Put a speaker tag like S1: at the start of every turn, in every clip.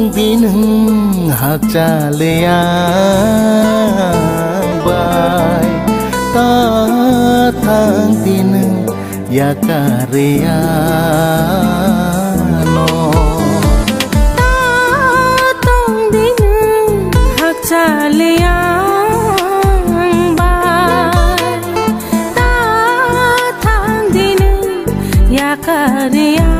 S1: di nâng hak cha le ang bai ta thang di nâng ya karya no
S2: ta tong di nâng hak cha le ang bai ta thang di nâng ya karya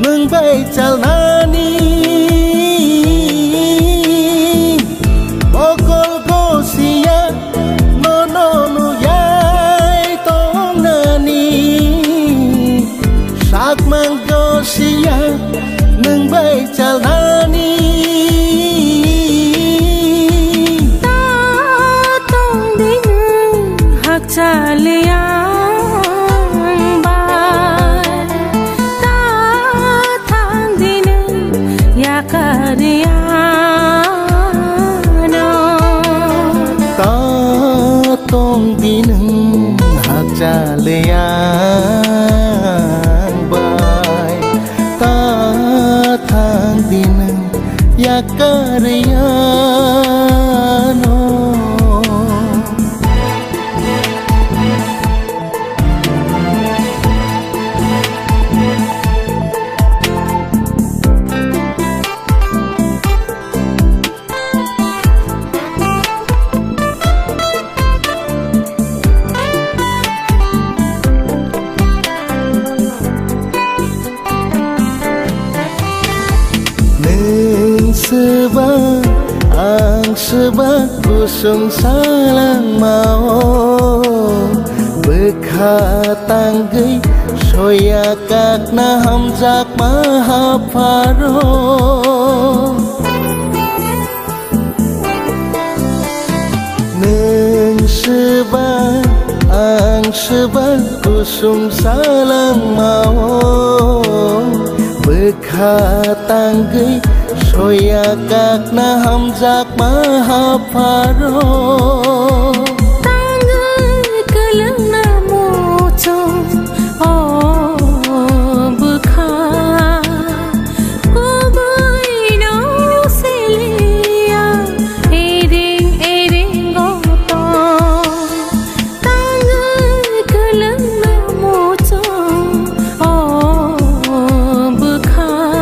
S1: nâng bay chal nani bokol gosia no nu yai tong nani sak mang gosia nâng bay chal nani
S2: ta tong di nâng hak cha le
S1: cha le ang bai ta thang di nâng ya karya no sebab kusung salang mau bekhatang gay soya kak na hamzak mahaparo neng sebab ang sebab kusung salang mau bekhatang gay soya kak na hamzak mahaparo
S2: tangan kelang namo chong bekha kobai no selia ering goto tangan kelang namo chong bekha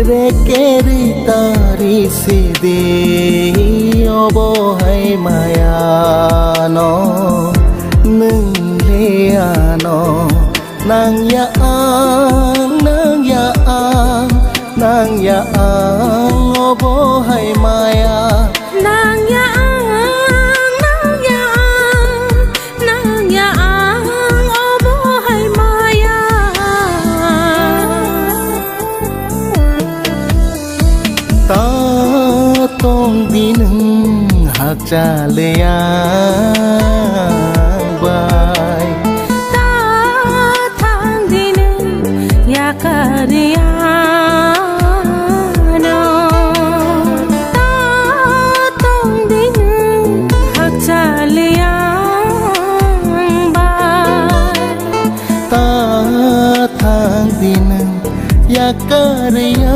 S1: Rekeri tari sidi obohai mayano neng leano nang yaang nàng ya ngô bố hay maya
S2: nàng ya ô bố hay maya
S1: ta tông đi nâng hạt trà lê bài
S2: ta thang đi nâng ya kariano ta tông đi nâng hạt trà lê bài
S1: ta thang đi nâng ya kariano